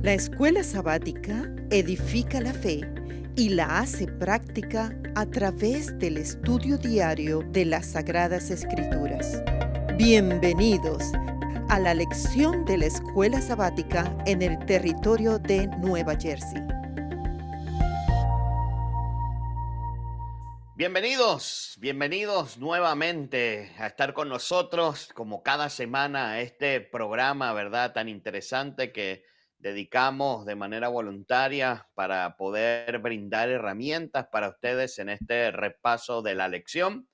La escuela sabática edifica la fe y la hace práctica a través del estudio diario de las Sagradas Escrituras. Bienvenidos a la lección de la escuela sabática en el territorio de Nueva Jersey. Bienvenidos nuevamente a estar con nosotros como cada semana a este programa, ¿verdad? Tan interesante que dedicamos de manera voluntaria para poder brindar herramientas para ustedes en este repaso de la lección.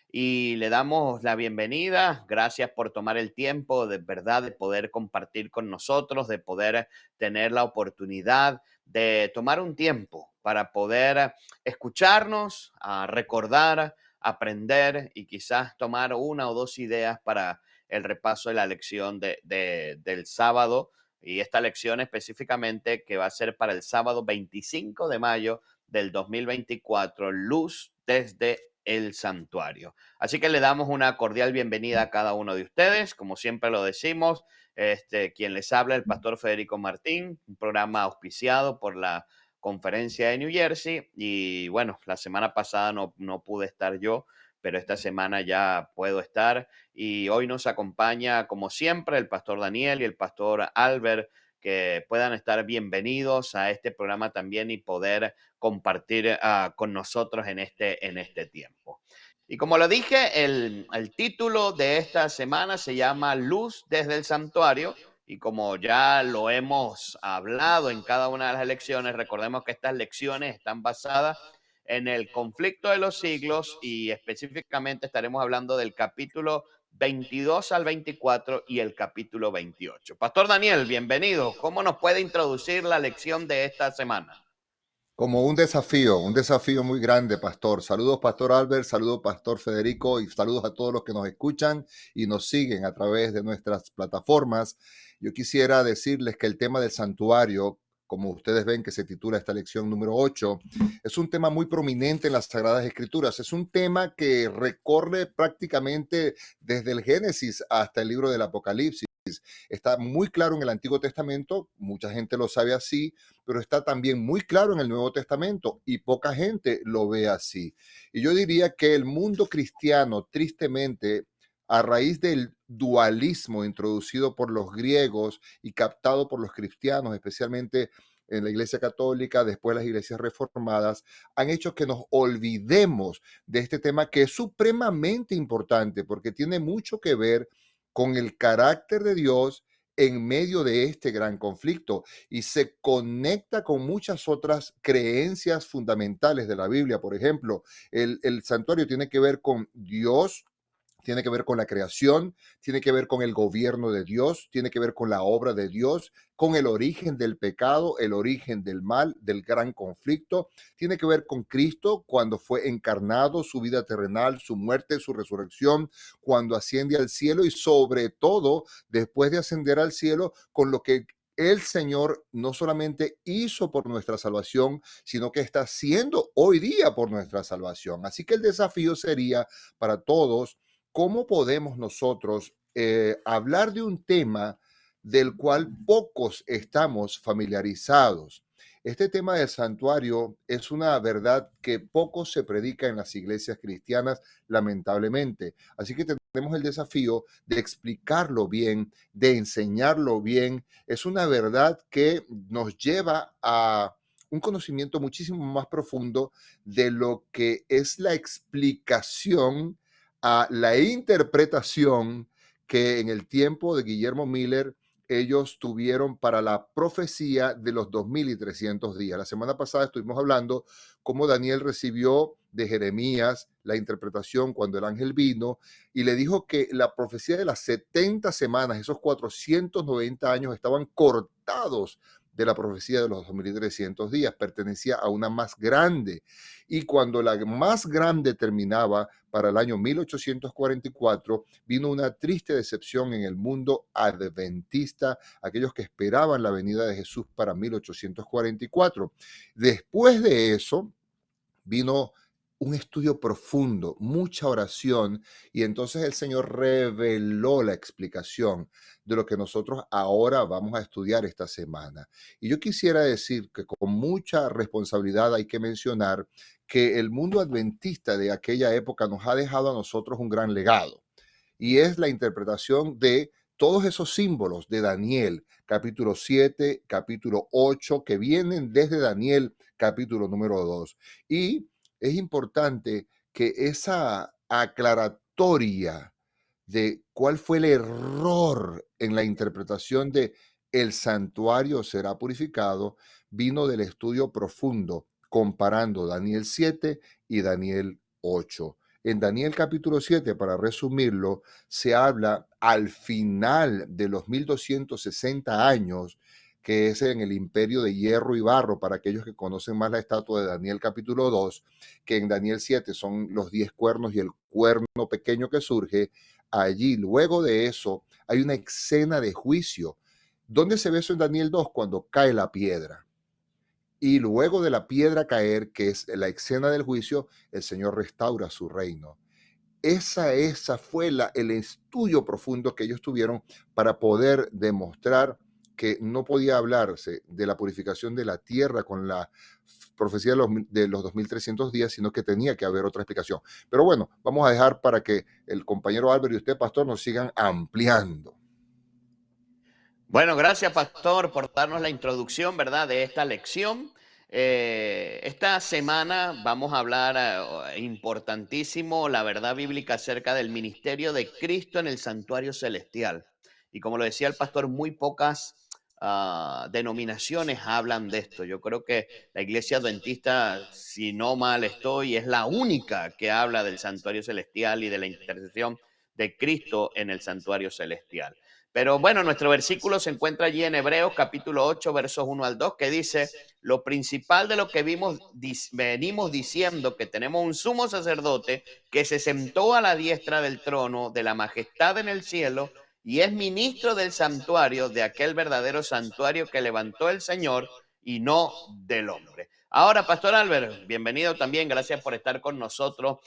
Y le damos la bienvenida. Gracias por tomar el tiempo de verdad de poder compartir con nosotros, de poder tener la oportunidad de tomar un tiempo para poder escucharnos, recordar, aprender y quizás tomar una o dos ideas para el repaso de la lección del sábado. Y esta lección específicamente que va a ser para el sábado 25 de mayo del 2024, Luz desde el Santuario. Así que le damos una cordial bienvenida a cada uno de ustedes. Como siempre lo decimos, quien les habla, el pastor Federico Martín, un programa auspiciado por la conferencia de New Jersey. Y bueno, la semana pasada no pude estar yo, pero esta semana ya puedo estar. Y hoy nos acompaña, como siempre, el pastor Daniel y el pastor Albert, que puedan estar bienvenidos a este programa también y poder compartir con nosotros en este tiempo. Y como lo dije, el título de esta semana se llama Luz desde el Santuario. Y como ya lo hemos hablado en cada una de las lecciones, recordemos que estas lecciones están basadas en el conflicto de los siglos y específicamente estaremos hablando del capítulo 22 al 24 y el capítulo 28. Pastor Daniel, bienvenido. ¿Cómo nos puede introducir la lección de esta semana? Como un desafío muy grande, pastor. Saludos, pastor Albert, saludos, pastor Federico, y saludos a todos los que nos escuchan y nos siguen a través de nuestras plataformas. Yo quisiera decirles que el tema del santuario, como ustedes ven que se titula esta lección número 8, es un tema muy prominente en las Sagradas Escrituras. Es un tema que recorre prácticamente desde el Génesis hasta el libro del Apocalipsis. Está muy claro en el Antiguo Testamento, mucha gente lo sabe así, pero está también muy claro en el Nuevo Testamento y poca gente lo ve así. Y yo diría que el mundo cristiano, tristemente, a raíz del dualismo introducido por los griegos y captado por los cristianos, especialmente en la Iglesia Católica, después las iglesias reformadas, han hecho que nos olvidemos de este tema que es supremamente importante porque tiene mucho que ver con el carácter de Dios en medio de este gran conflicto y se conecta con muchas otras creencias fundamentales de la Biblia. Por ejemplo, el santuario tiene que ver con Dios, tiene que ver con la creación, tiene que ver con el gobierno de Dios, tiene que ver con la obra de Dios, con el origen del pecado, el origen del mal, del gran conflicto, tiene que ver con Cristo cuando fue encarnado, su vida terrenal, su muerte, su resurrección, cuando asciende al cielo y sobre todo después de ascender al cielo con lo que el Señor no solamente hizo por nuestra salvación, sino que está haciendo hoy día por nuestra salvación. Así que el desafío sería para todos. ¿Cómo podemos nosotros hablar de un tema del cual pocos estamos familiarizados? Este tema del santuario es una verdad que poco se predica en las iglesias cristianas, lamentablemente. Así que tenemos el desafío de explicarlo bien, de enseñarlo bien. Es una verdad que nos lleva a un conocimiento muchísimo más profundo de lo que es la explicación a la interpretación que en el tiempo de Guillermo Miller ellos tuvieron para la profecía de los 2300 días. La semana pasada estuvimos hablando cómo Daniel recibió de Jeremías la interpretación cuando el ángel vino y le dijo que la profecía de las 70 semanas, esos 490 años, estaban cortados de la profecía de los 2300 días, pertenecía a una más grande. Y cuando la más grande terminaba para el año 1844, vino una triste decepción en el mundo adventista, aquellos que esperaban la venida de Jesús para 1844. Después de eso, vino un estudio profundo, mucha oración, y entonces el Señor reveló la explicación de lo que nosotros ahora vamos a estudiar esta semana. Y yo quisiera decir que con mucha responsabilidad hay que mencionar que el mundo adventista de aquella época nos ha dejado a nosotros un gran legado, y es la interpretación de todos esos símbolos de Daniel, capítulo 7, capítulo 8, que vienen desde Daniel, capítulo número 2. Y es importante que esa aclaratoria de cuál fue el error en la interpretación de el santuario será purificado vino del estudio profundo comparando Daniel 7 y Daniel 8. En Daniel capítulo 7, para resumirlo, se habla al final de los 1260 años, que es en el imperio de hierro y barro, para aquellos que conocen más la estatua de Daniel capítulo 2, que en Daniel 7 son los 10 cuernos y el cuerno pequeño que surge. Allí, luego de eso, hay una escena de juicio. ¿Dónde se ve eso en Daniel 2? Cuando cae la piedra. Y luego de la piedra caer, que es la escena del juicio, el Señor restaura su reino. Esa fue el estudio profundo que ellos tuvieron para poder demostrar que no podía hablarse de la purificación de la tierra con la profecía de los 2300 días, sino que tenía que haber otra explicación. Pero bueno, vamos a dejar para que el compañero Álvaro y usted, pastor, nos sigan ampliando. Bueno, gracias, pastor, por darnos la introducción, ¿verdad?, de esta lección. Esta semana vamos a hablar importantísimo la verdad bíblica acerca del ministerio de Cristo en el santuario celestial. Y como lo decía el pastor, muy pocas denominaciones hablan de esto. Yo creo que la iglesia adventista, si no mal estoy, es la única que habla del santuario celestial y de la intercesión de Cristo en el santuario celestial. Pero bueno, nuestro versículo se encuentra allí en Hebreos capítulo 8, versos 1 al 2, que dice: lo principal de lo que venimos diciendo, que tenemos un sumo sacerdote que se sentó a la diestra del trono de la majestad en el cielo y es ministro del santuario, de aquel verdadero santuario que levantó el Señor y no del hombre. Ahora, Pastor Albert, bienvenido también, gracias por estar con nosotros.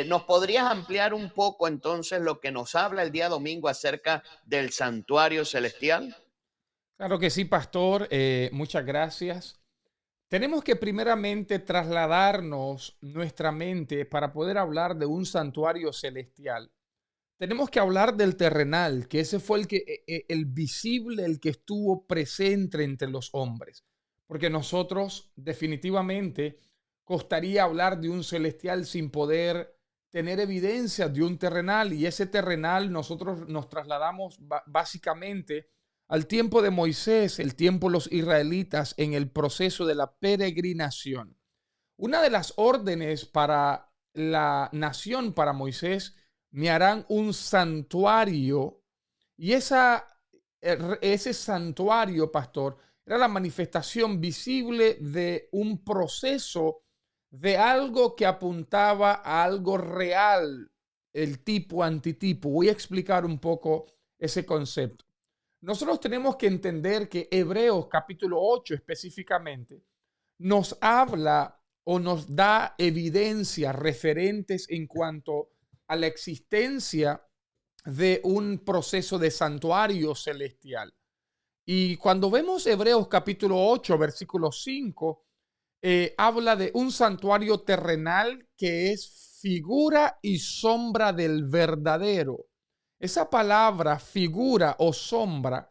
¿Nos podrías ampliar un poco entonces lo que nos habla el día domingo acerca del santuario celestial? Claro que sí, pastor. Muchas gracias. Tenemos que primeramente trasladarnos nuestra mente para poder hablar de un santuario celestial. Tenemos que hablar del terrenal, que ese fue el visible, el que estuvo presente entre los hombres. Porque nosotros definitivamente costaría hablar de un celestial sin poder tener evidencias de un terrenal. Y ese terrenal nosotros nos trasladamos básicamente al tiempo de Moisés, el tiempo de los israelitas en el proceso de la peregrinación. Una de las órdenes para la nación, para Moisés: me harán un santuario. Y ese santuario, pastor, era la manifestación visible de un proceso, de algo que apuntaba a algo real, el tipo antitipo. Voy a explicar un poco ese concepto. Nosotros tenemos que entender que Hebreos capítulo 8 específicamente nos habla o nos da evidencias referentes en cuanto a la existencia de un proceso de santuario celestial. Y cuando vemos Hebreos capítulo 8, versículo 5, habla de un santuario terrenal que es figura y sombra del verdadero. Esa palabra figura o sombra,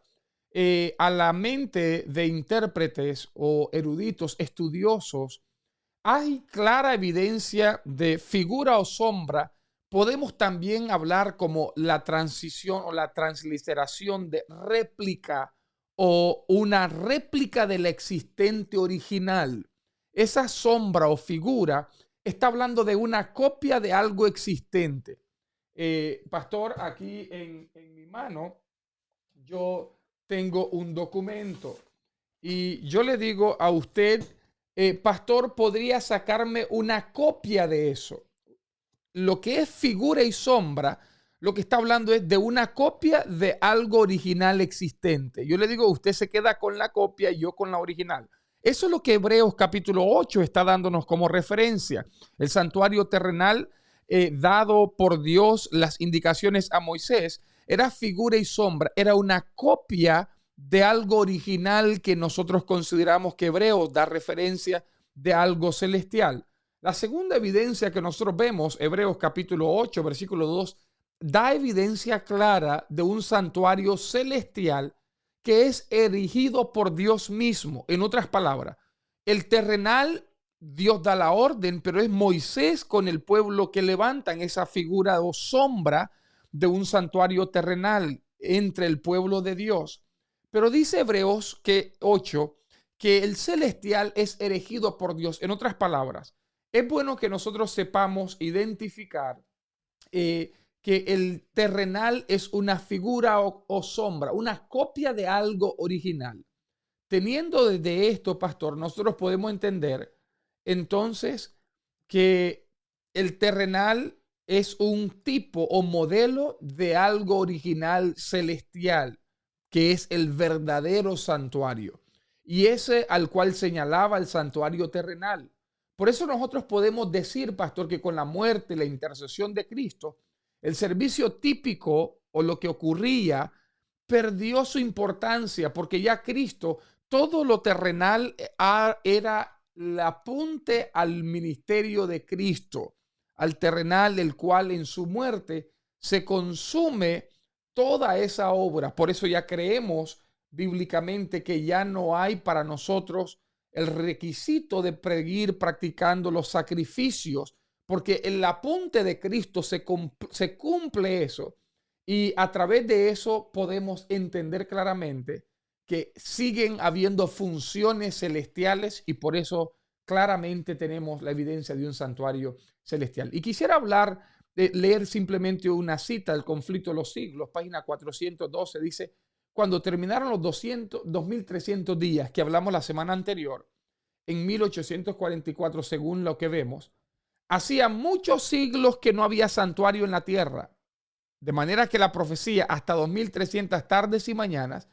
a la mente de intérpretes o eruditos estudiosos, hay clara evidencia de figura o sombra. Podemos también hablar como la transición o la transliteración de réplica o una réplica del existente original. Esa sombra o figura está hablando de una copia de algo existente. Pastor, aquí en mi mano yo tengo un documento y yo le digo a usted, pastor, ¿podría sacarme una copia de eso? Lo que es figura y sombra, lo que está hablando es de una copia de algo original existente. Yo le digo, usted se queda con la copia y yo con la original. Eso es lo que Hebreos capítulo 8 está dándonos como referencia. El santuario terrenal dado por Dios las indicaciones a Moisés era figura y sombra, era una copia de algo original que nosotros consideramos que Hebreos da referencia de algo celestial. La segunda evidencia que nosotros vemos, Hebreos capítulo 8, versículo 2, da evidencia clara de un santuario celestial que es erigido por Dios mismo. En otras palabras, el terrenal, Dios da la orden, pero es Moisés con el pueblo que levantan esa figura o sombra de un santuario terrenal entre el pueblo de Dios. Pero dice Hebreos 8 que el celestial es erigido por Dios. En otras palabras, es bueno que nosotros sepamos identificar que el terrenal es una figura o sombra, una copia de algo original. Teniendo desde esto, pastor, nosotros podemos entender entonces que el terrenal es un tipo o modelo de algo original celestial, que es el verdadero santuario, y ese al cual señalaba el santuario terrenal. Por eso nosotros podemos decir, pastor, que con la muerte y la intercesión de Cristo, el servicio típico o lo que ocurría perdió su importancia, porque ya Cristo, todo lo terrenal era el apunte al ministerio de Cristo, al terrenal, el cual en su muerte se consume toda esa obra. Por eso ya creemos bíblicamente que ya no hay para nosotros el requisito de seguir practicando los sacrificios, porque el apunte de Cristo se cumple eso. Y a través de eso podemos entender claramente que siguen habiendo funciones celestiales y por eso claramente tenemos la evidencia de un santuario celestial. Y quisiera leer simplemente una cita del Conflicto de los Siglos, página 412, dice: cuando terminaron los 2300 días que hablamos la semana anterior, en 1844, según lo que vemos, hacía muchos siglos que no había santuario en la tierra. De manera que la profecía, hasta 2300 tardes y mañanas,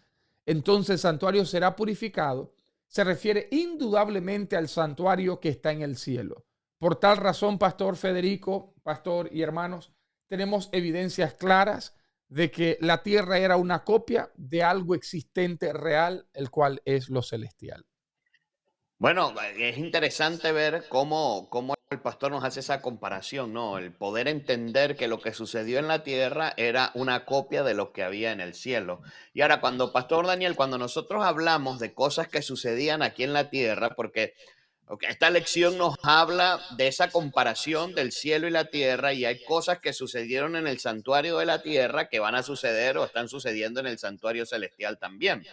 entonces el santuario será purificado, se refiere indudablemente al santuario que está en el cielo. Por tal razón, Pastor Federico, pastor y hermanos, tenemos evidencias claras de que la tierra era una copia de algo existente real, el cual es lo celestial. Bueno, es interesante ver cómo el pastor nos hace esa comparación, ¿no? El poder entender que lo que sucedió en la tierra era una copia de lo que había en el cielo. Y ahora, Pastor Daniel, cuando nosotros hablamos de cosas que sucedían aquí en la tierra, porque esta lección nos habla de esa comparación del cielo y la tierra, y hay cosas que sucedieron en el santuario de la tierra que van a suceder o están sucediendo en el santuario celestial también.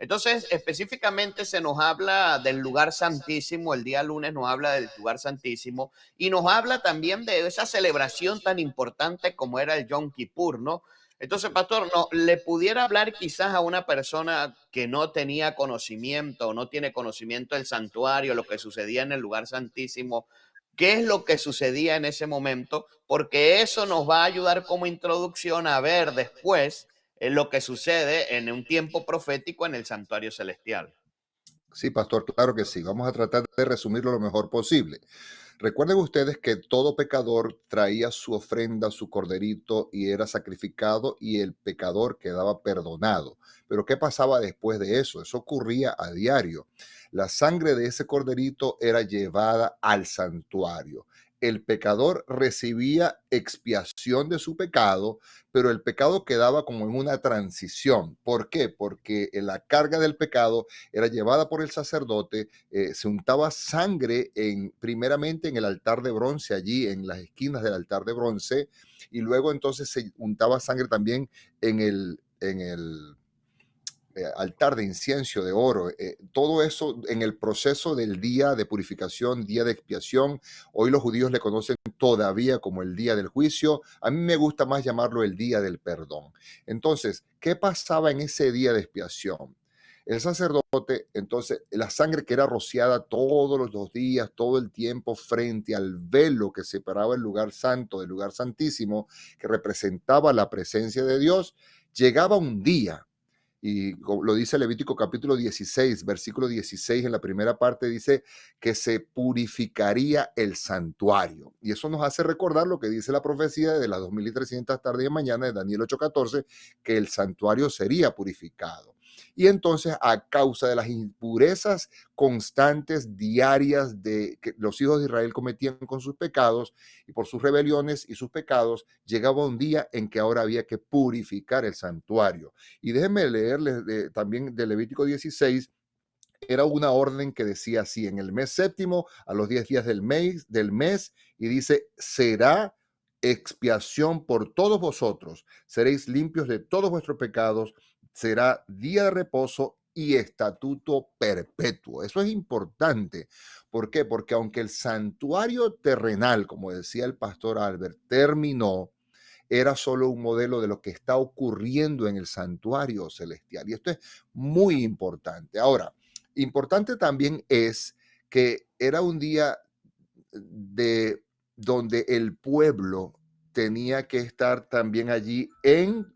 Entonces, específicamente se nos habla del lugar santísimo, el día lunes nos habla del lugar santísimo y nos habla también de esa celebración tan importante como era el Yom Kippur, ¿no? Entonces, pastor, ¿no le pudiera hablar quizás a una persona que no tenía conocimiento o no tiene conocimiento del santuario, lo que sucedía en el lugar santísimo? ¿Qué es lo que sucedía en ese momento? Porque eso nos va a ayudar como introducción a ver después lo que sucede en un tiempo profético en el santuario celestial. Sí, pastor, claro que sí. Vamos a tratar de resumirlo lo mejor posible. Recuerden ustedes que todo pecador traía su ofrenda, su corderito y era sacrificado y el pecador quedaba perdonado. Pero ¿qué pasaba después de eso? Eso ocurría a diario. La sangre de ese corderito era llevada al santuario. El pecador recibía expiación de su pecado, pero el pecado quedaba como en una transición. ¿Por qué? Porque la carga del pecado era llevada por el sacerdote, se untaba sangre primeramente en el altar de bronce, allí en las esquinas del altar de bronce, y luego entonces se untaba sangre también en el altar de incienso de oro. Todo eso en el proceso del día de purificación, día de expiación. Hoy los judíos le conocen todavía como el día del juicio. A mí me gusta más llamarlo el día del perdón. Entonces, ¿qué pasaba en ese día de expiación? El sacerdote, entonces, la sangre que era rociada todos los días, todo el tiempo, frente al velo que separaba el lugar santo del lugar santísimo, que representaba la presencia de Dios, llegaba un día Y lo dice Levítico capítulo 16, versículo 16, en la primera parte dice que se purificaría el santuario. Y eso nos hace recordar lo que dice la profecía de las 2300 tardes de mañana de Daniel 8:14, que el santuario sería purificado. Y entonces, a causa de las impurezas constantes, diarias, de que los hijos de Israel cometían con sus pecados y por sus rebeliones y sus pecados, llegaba un día en que ahora había que purificar el santuario. Y déjenme leerles también de Levítico 16. Era una orden que decía así: en el mes séptimo, a los 10 días del mes, y dice: será expiación por todos vosotros, seréis limpios de todos vuestros pecados, será día de reposo y estatuto perpetuo. Eso es importante. ¿Por qué? Porque aunque el santuario terrenal, como decía el pastor Albert, terminó, era solo un modelo de lo que está ocurriendo en el santuario celestial. Y esto es muy importante. Ahora, importante también es que era un día de donde el pueblo tenía que estar también allí en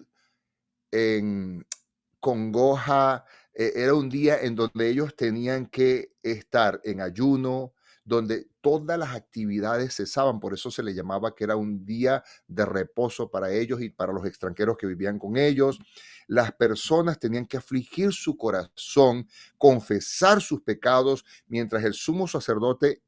congoja. Era un día en donde ellos tenían que estar en ayuno, donde todas las actividades cesaban. Por eso se le llamaba que era un día de reposo para ellos y para los extranjeros que vivían con ellos. Las personas tenían que afligir su corazón, confesar sus pecados, mientras el sumo sacerdote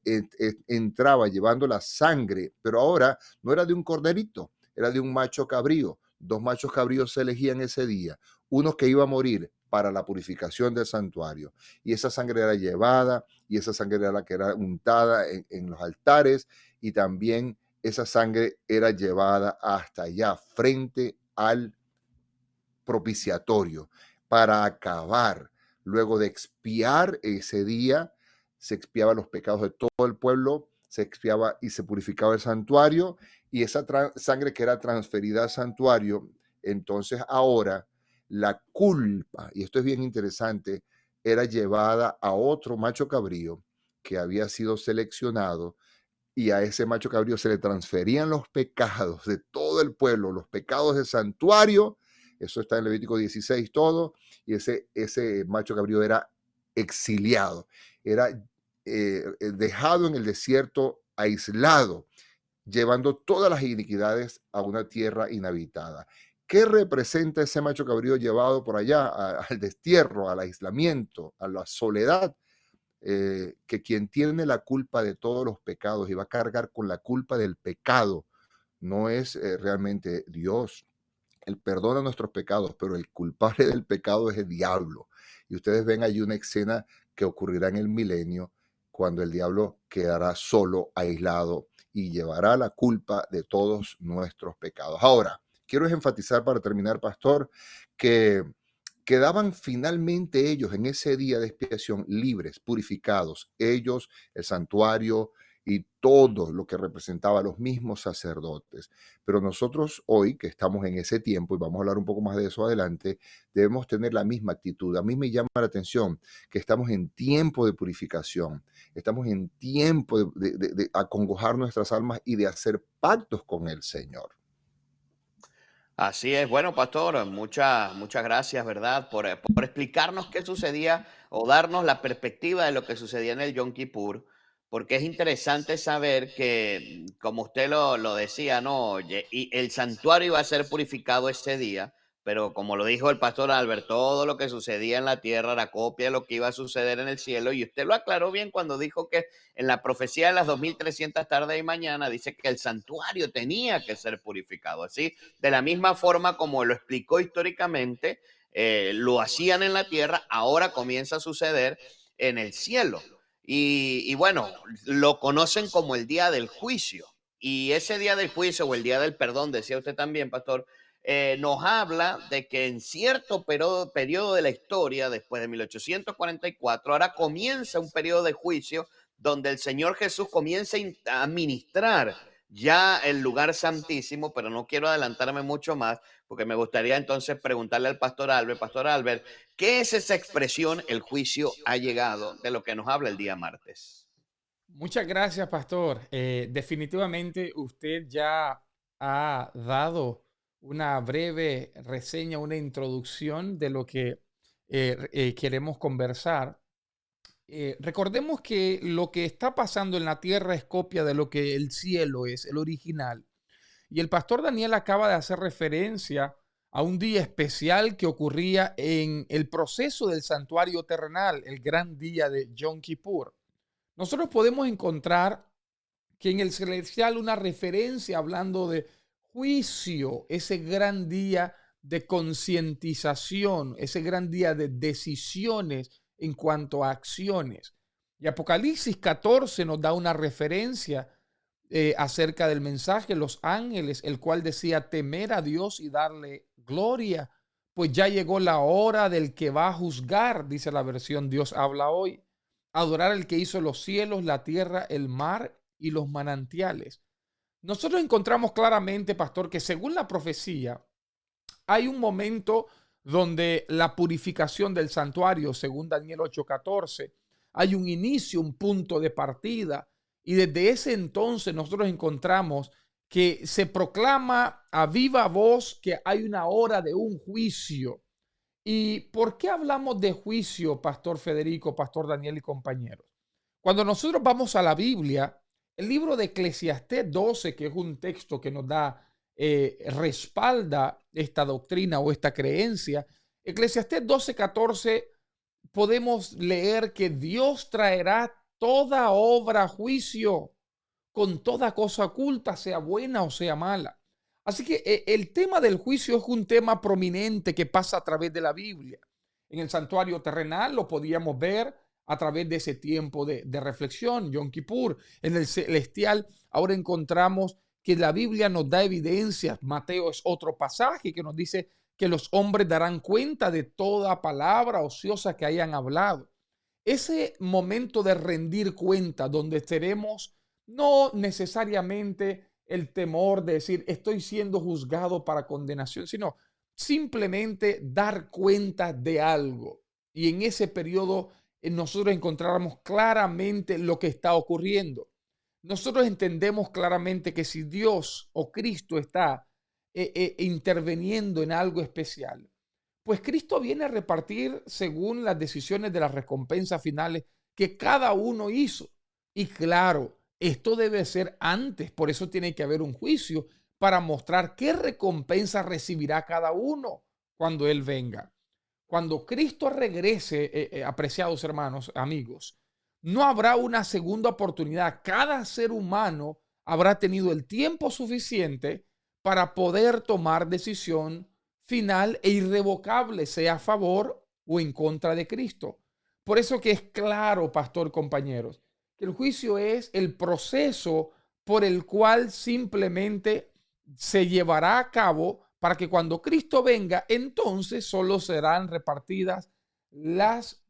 entraba llevando la sangre, pero ahora no era de un corderito, era de un macho cabrío. 2 machos cabríos se elegían ese día, uno que iba a morir para la purificación del santuario, y esa sangre era llevada, y esa sangre era la que era untada en los altares, y también esa sangre era llevada hasta allá, frente al propiciatorio, para acabar. Luego de expiar ese día, se expiaba los pecados de todo el pueblo, se expiaba y se purificaba el santuario, y esa sangre que era transferida al santuario, entonces ahora la culpa, y esto es bien interesante, era llevada a otro macho cabrío que había sido seleccionado, y a ese macho cabrío se le transferían los pecados de todo el pueblo, los pecados del santuario. Eso está en Levítico 16 todo, y ese macho cabrío era exiliado, era dejado en el desierto, aislado, llevando todas las iniquidades a una tierra inhabitada. ¿Qué representa ese macho cabrío llevado por allá al destierro, al aislamiento, a la soledad? Que quien tiene la culpa de todos los pecados y va a cargar con la culpa del pecado no es realmente Dios. Él perdona nuestros pecados, pero el culpable del pecado es el diablo. Y ustedes ven allí una escena que ocurrirá en el milenio, cuando el diablo quedará solo, aislado, y llevará la culpa de todos nuestros pecados. Ahora, quiero enfatizar para terminar, pastor, que quedaban finalmente ellos en ese día de expiación libres, purificados, ellos, el santuario y todo lo que representaba a los mismos sacerdotes. Pero nosotros hoy, que estamos en ese tiempo, y vamos a hablar un poco más de eso adelante, debemos tener la misma actitud. A mí me llama la atención que estamos en tiempo de purificación, estamos en tiempo de acongojar nuestras almas y de hacer pactos con el Señor. Así es. Bueno, pastor, muchas gracias, ¿verdad? Por explicarnos qué sucedía o darnos la perspectiva de lo que sucedía en el Yom Kippur, porque es interesante saber que, como usted lo decía, ¿no? Oye, y el santuario iba a ser purificado ese día, pero como lo dijo el pastor Albert, todo lo que sucedía en la tierra era copia de lo que iba a suceder en el cielo, y usted lo aclaró bien cuando dijo que en la profecía de las 2300 tardes y mañana dice que el santuario tenía que ser purificado, así de la misma forma como lo explicó históricamente, lo hacían en la tierra, ahora comienza a suceder en el cielo. Y bueno, lo conocen como el día del juicio. Y ese día del juicio o el día del perdón, decía usted también, pastor, nos habla de que en cierto periodo de la historia, después de 1844, ahora comienza un periodo de juicio donde el Señor Jesús comienza a administrar ya el lugar santísimo, pero no quiero adelantarme mucho más, porque me gustaría entonces preguntarle al Pastor Albert, ¿qué es esa expresión, el juicio ha llegado, de lo que nos habla el día martes? Muchas gracias, pastor. Definitivamente usted ya ha dado una breve reseña, una introducción de lo que queremos conversar. Recordemos que lo que está pasando en la tierra es copia de lo que el cielo es, el original. Y el pastor Daniel acaba de hacer referencia a un día especial que ocurría en el proceso del santuario terrenal, el gran día de Yom Kippur. Nosotros podemos encontrar que en el celestial una referencia hablando de juicio, ese gran día de concientización, ese gran día de decisiones en cuanto a acciones. Y Apocalipsis 14 nos da una referencia acerca del mensaje de los ángeles, el cual decía temer a Dios y darle gloria, pues ya llegó la hora del que va a juzgar, dice la versión Dios habla hoy. Adorar al que hizo los cielos, la tierra, el mar y los manantiales. Nosotros encontramos claramente, pastor, que según la profecía, hay un momento donde la purificación del santuario, según Daniel 8:14, hay un inicio, un punto de partida. Y desde ese entonces nosotros encontramos que se proclama a viva voz que hay una hora de un juicio. ¿Y por qué hablamos de juicio, Pastor Federico, Pastor Daniel y compañeros? Cuando nosotros vamos a la Biblia, el libro de Eclesiastés 12, que es un texto que nos da, respalda esta doctrina o esta creencia, Eclesiastés 12:14, podemos leer que Dios traerá toda obra a juicio con toda cosa oculta, sea buena o sea mala. Así que el tema del juicio es un tema prominente que pasa a través de la Biblia. En el santuario terrenal lo podíamos ver a través de ese tiempo de reflexión, Yom Kippur. En el celestial ahora encontramos que la Biblia nos da evidencias. Mateo es otro pasaje que nos dice que los hombres darán cuenta de toda palabra ociosa que hayan hablado. Ese momento de rendir cuenta donde seremos no necesariamente el temor de decir estoy siendo juzgado para condenación, sino simplemente dar cuenta de algo. Y en ese periodo nosotros encontramos claramente lo que está ocurriendo. Nosotros entendemos claramente que si Dios o Cristo está interviniendo en algo especial, pues Cristo viene a repartir según las decisiones de las recompensas finales que cada uno hizo. Y claro, esto debe ser antes, por eso tiene que haber un juicio para mostrar qué recompensa recibirá cada uno cuando Él venga. Cuando Cristo regrese, apreciados hermanos, amigos, no habrá una segunda oportunidad. Cada ser humano habrá tenido el tiempo suficiente para poder tomar decisión final e irrevocable, sea a favor o en contra de Cristo. Por eso que es claro, pastor, compañeros, que el juicio es el proceso por el cual simplemente se llevará a cabo para que cuando Cristo venga, entonces solo serán repartidas las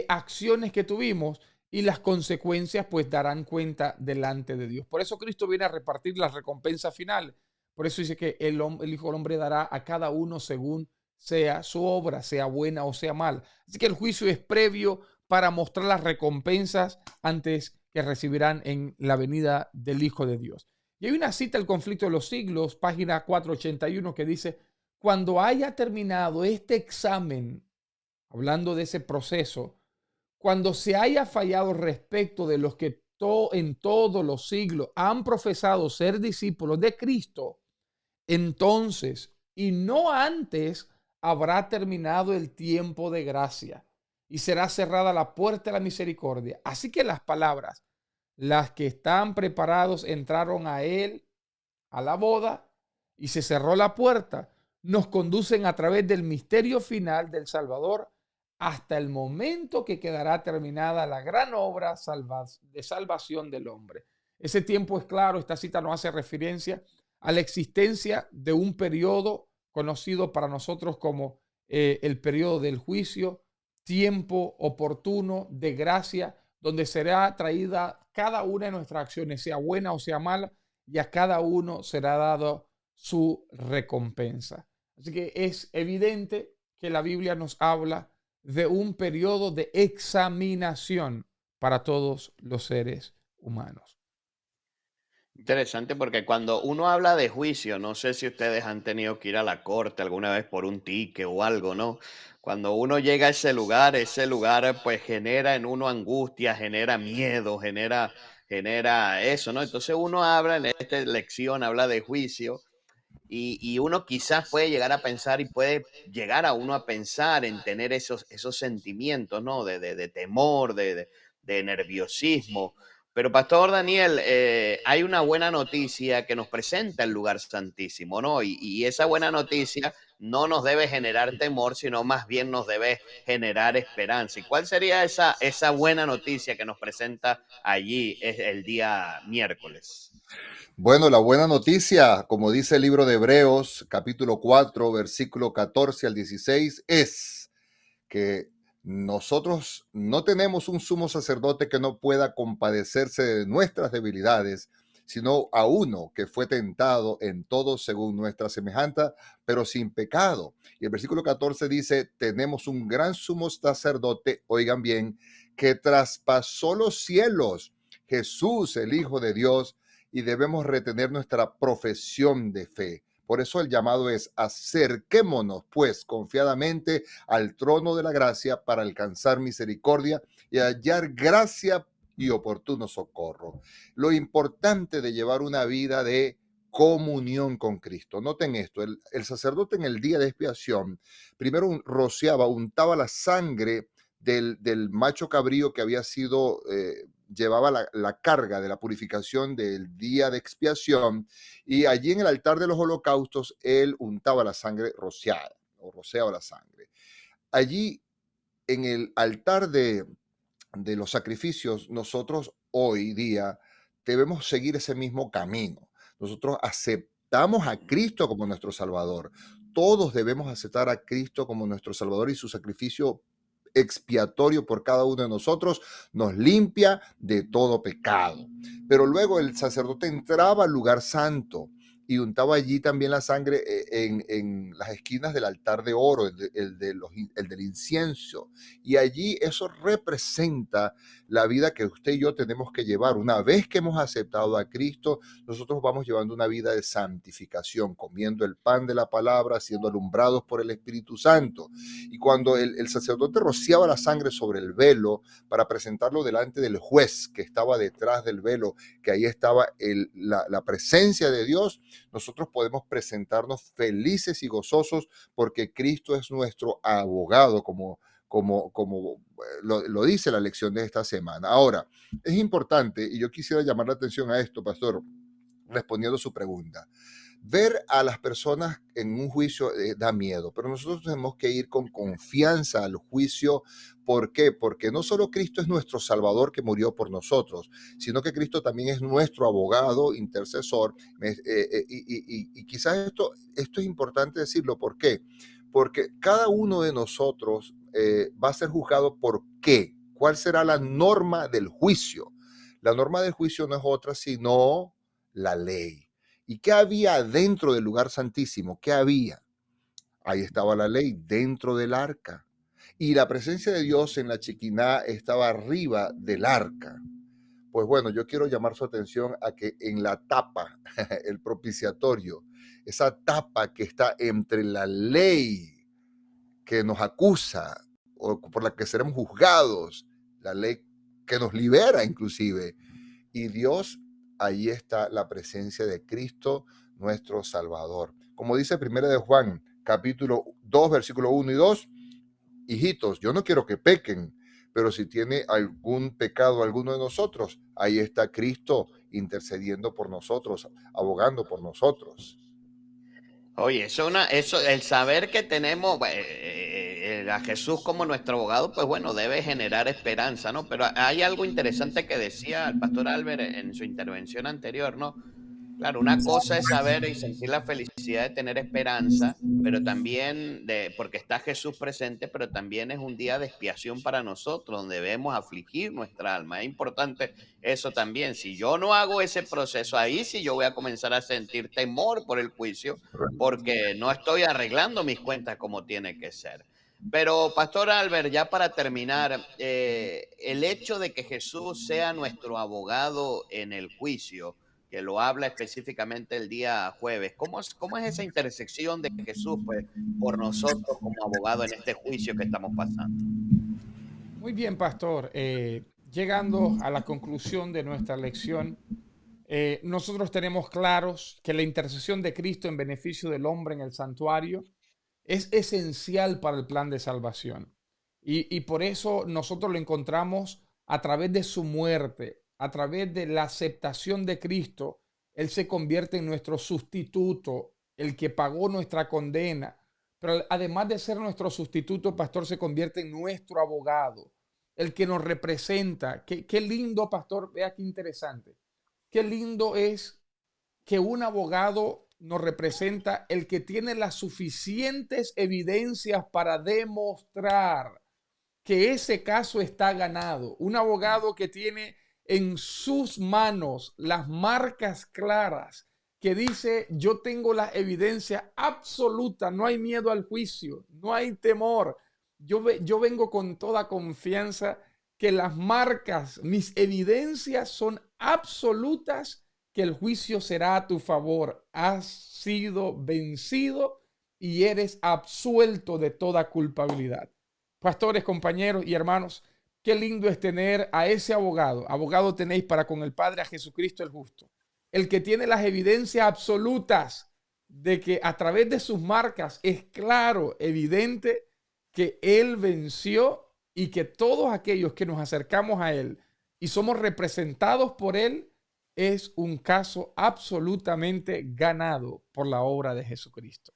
acciones que tuvimos y las consecuencias pues darán cuenta delante de Dios. Por eso Cristo viene a repartir las recompensas finales. Por eso dice que el Hijo del Hombre dará a cada uno según sea su obra, sea buena o sea mala. Así que el juicio es previo para mostrar las recompensas antes que recibirán en la venida del Hijo de Dios. Y hay una cita del conflicto de los siglos, página 481, que dice, cuando haya terminado este examen, hablando de ese proceso, cuando se haya fallado respecto de los que en todos los siglos han profesado ser discípulos de Cristo, entonces, y no antes, habrá terminado el tiempo de gracia y será cerrada la puerta de la misericordia. Así que las palabras, las que están preparados entraron a él, a la boda, y se cerró la puerta, nos conducen a través del misterio final del Salvador hasta el momento que quedará terminada la gran obra de salvación del hombre. Ese tiempo es claro, esta cita nos hace referencia a la existencia de un periodo conocido para nosotros como el periodo del juicio, tiempo oportuno de gracia, donde será traída cada una de nuestras acciones, sea buena o sea mala, y a cada uno será dado su recompensa. Así que es evidente que la Biblia nos habla de un periodo de examinación para todos los seres humanos. Interesante porque cuando uno habla de juicio, no sé si ustedes han tenido que ir a la corte alguna vez por un ticket o algo, ¿no? Cuando uno llega a ese lugar pues genera en uno angustia, genera miedo, genera eso, ¿no? Entonces uno habla en esta lección, habla de juicio y uno quizás puede llegar a pensar y puede llegar a uno a pensar en tener esos sentimientos, ¿no? De temor, de nerviosismo. Pero Pastor Daniel, hay una buena noticia que nos presenta el lugar santísimo, ¿no? Y esa buena noticia no nos debe generar temor, sino más bien nos debe generar esperanza. ¿Y cuál sería esa buena noticia que nos presenta allí el día miércoles? Bueno, la buena noticia, como dice el libro de Hebreos, capítulo 4, versículo 14 al 16, es que nosotros no tenemos un sumo sacerdote que no pueda compadecerse de nuestras debilidades, sino a uno que fue tentado en todo según nuestra semejanza, pero sin pecado. Y el versículo 14 dice, tenemos un gran sumo sacerdote, oigan bien, que traspasó los cielos, Jesús, el Hijo de Dios, y debemos retener nuestra profesión de fe. Por eso el llamado es acerquémonos pues confiadamente al trono de la gracia para alcanzar misericordia y hallar gracia y oportuno socorro. Lo importante de llevar una vida de comunión con Cristo. Noten esto, el sacerdote en el día de expiación primero rociaba, untaba la sangre del macho cabrío que había sido, llevaba la carga de la purificación del día de expiación, y allí en el altar de los holocaustos él untaba la sangre rociada o rociaba la sangre. Allí en el altar de los sacrificios, nosotros hoy día debemos seguir ese mismo camino. Nosotros aceptamos a Cristo como nuestro Salvador. Todos debemos aceptar a Cristo como nuestro Salvador, y su sacrificio expiatorio por cada uno de nosotros nos limpia de todo pecado. Pero luego el sacerdote entraba al lugar santo y untaba allí también la sangre en las esquinas del altar de oro, el del incienso. Y allí eso representa la vida que usted y yo tenemos que llevar. Una vez que hemos aceptado a Cristo, nosotros vamos llevando una vida de santificación, comiendo el pan de la palabra, siendo alumbrados por el Espíritu Santo. Y cuando el sacerdote rociaba la sangre sobre el velo para presentarlo delante del juez que estaba detrás del velo, que ahí estaba la presencia de Dios, nosotros podemos presentarnos felices y gozosos porque Cristo es nuestro abogado, como lo dice la lección de esta semana. Ahora, es importante, y yo quisiera llamar la atención a esto, pastor, respondiendo a su pregunta. Ver a las personas en un juicio da miedo, pero nosotros tenemos que ir con confianza al juicio. ¿Por qué? Porque no solo Cristo es nuestro Salvador que murió por nosotros, sino que Cristo también es nuestro abogado, intercesor. Y quizás esto es importante decirlo. ¿Por qué? Porque cada uno de nosotros va a ser juzgado por qué. ¿Cuál será la norma del juicio? La norma del juicio no es otra sino la ley. ¿Y qué había dentro del lugar santísimo? ¿Qué había? Ahí estaba la ley, dentro del arca. Y la presencia de Dios en la Chiquiná estaba arriba del arca. Pues bueno, yo quiero llamar su atención a que en la tapa, el propiciatorio, esa tapa que está entre la ley que nos acusa o por la que seremos juzgados, la ley que nos libera inclusive, y Dios, ahí está la presencia de Cristo, nuestro Salvador. Como dice 1 de Juan, capítulo 2, versículo 1 y 2, hijitos, yo no quiero que pequen, pero si tiene algún pecado alguno de nosotros, ahí está Cristo intercediendo por nosotros, abogando por nosotros. Oye, el saber que tenemos a Jesús como nuestro abogado, pues bueno, debe generar esperanza, ¿no? Pero hay algo interesante que decía el pastor Albert en su intervención anterior, ¿no? Claro, una cosa es saber y sentir la felicidad de tener esperanza, pero también porque está Jesús presente, pero también es un día de expiación para nosotros, donde debemos afligir nuestra alma. Es importante eso también. Si yo no hago ese proceso, ahí sí yo voy a comenzar a sentir temor por el juicio, porque no estoy arreglando mis cuentas como tiene que ser. Pero, Pastor Albert, ya para terminar, el hecho de que Jesús sea nuestro abogado en el juicio, que lo habla específicamente el día jueves. ¿Cómo es esa intersección de Jesús, pues, por nosotros como abogado en este juicio que estamos pasando? Muy bien, pastor. Llegando a la conclusión de nuestra lección, nosotros tenemos claros que la intercesión de Cristo en beneficio del hombre en el santuario es esencial para el plan de salvación. Y por eso nosotros lo encontramos a través de su muerte, a través de la aceptación de Cristo. Él se convierte en nuestro sustituto, el que pagó nuestra condena. Pero además de ser nuestro sustituto, pastor, se convierte en nuestro abogado, el que nos representa. Qué lindo, pastor, vea qué interesante. Qué lindo es que un abogado nos representa, el que tiene las suficientes evidencias para demostrar que ese caso está ganado. Un abogado que tiene en sus manos las marcas claras, que dice: yo tengo la evidencia absoluta, no hay miedo al juicio, no hay temor. Yo vengo con toda confianza que las marcas, mis evidencias son absolutas, que el juicio será a tu favor. Has sido vencido y eres absuelto de toda culpabilidad. Pastores, compañeros y hermanos, qué lindo es tener a ese abogado. Abogado tenéis para con el Padre a Jesucristo el justo, el que tiene las evidencias absolutas de que a través de sus marcas es claro, evidente, que Él venció y que todos aquellos que nos acercamos a Él y somos representados por Él, es un caso absolutamente ganado por la obra de Jesucristo.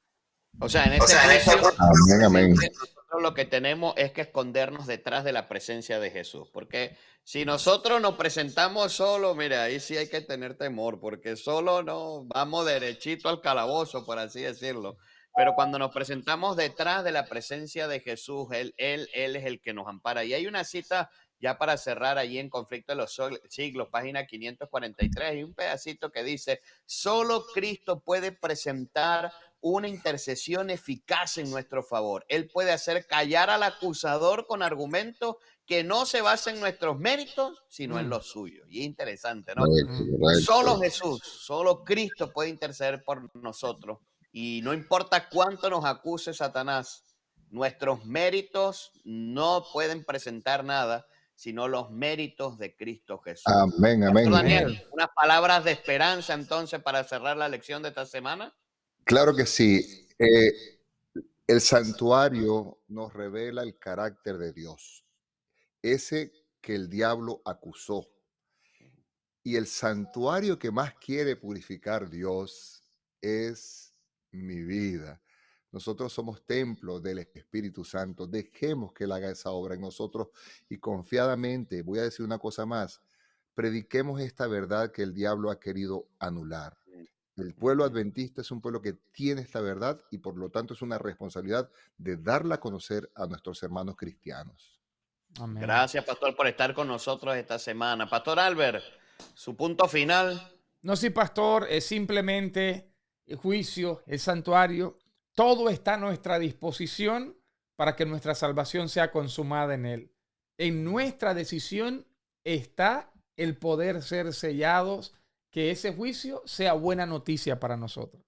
O sea, en este juicio, Amén, amén. nosotros lo que tenemos es que escondernos detrás de la presencia de Jesús, porque si nosotros nos presentamos solo, mira, ahí sí hay que tener temor, porque solo no vamos derechito al calabozo, por así decirlo. Pero cuando nos presentamos detrás de la presencia de Jesús, Él es el que nos ampara. Y hay una cita ya para cerrar allí en Conflicto de los Siglos, página 543, y un pedacito que dice: solo Cristo puede presentar una intercesión eficaz en nuestro favor. Él puede hacer callar al acusador con argumentos que no se basan en nuestros méritos, sino en los suyos. Y es interesante, ¿no? Solo Jesús, solo Cristo puede interceder por nosotros. Y no importa cuánto nos acuse Satanás, nuestros méritos no pueden presentar nada, sino los méritos de Cristo Jesús. Amén, Pastor amén. Daniel, unas palabras de esperanza entonces para cerrar la lección de esta semana. Claro que sí. El santuario nos revela el carácter de Dios, ese que el diablo acusó. Y el santuario que más quiere purificar Dios es mi vida. Nosotros somos templo del Espíritu Santo. Dejemos que Él haga esa obra en nosotros y confiadamente, voy a decir una cosa más, prediquemos esta verdad que el diablo ha querido anular. El pueblo adventista es un pueblo que tiene esta verdad y por lo tanto es una responsabilidad de darla a conocer a nuestros hermanos cristianos. Amén. Gracias, pastor, por estar con nosotros esta semana. Pastor Albert, su punto final. No, sí, pastor, es simplemente el juicio, el santuario, todo está a nuestra disposición para que nuestra salvación sea consumada en Él. En nuestra decisión está el poder ser sellados, que ese juicio sea buena noticia para nosotros.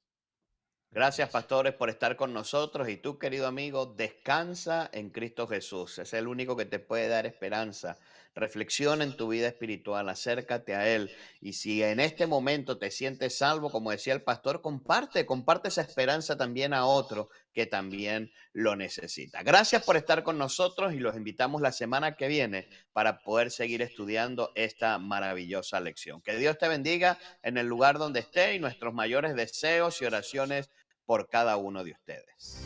Gracias, pastores, por estar con nosotros. Y tú, querido amigo, descansa en Cristo Jesús. Es el único que te puede dar esperanza. Reflexiona en tu vida espiritual, acércate a Él. Y si en este momento te sientes salvo, como decía el pastor, comparte esa esperanza también a otro que también lo necesita. Gracias por estar con nosotros y los invitamos la semana que viene para poder seguir estudiando esta maravillosa lección. Que Dios te bendiga en el lugar donde esté y nuestros mayores deseos y oraciones por cada uno de ustedes.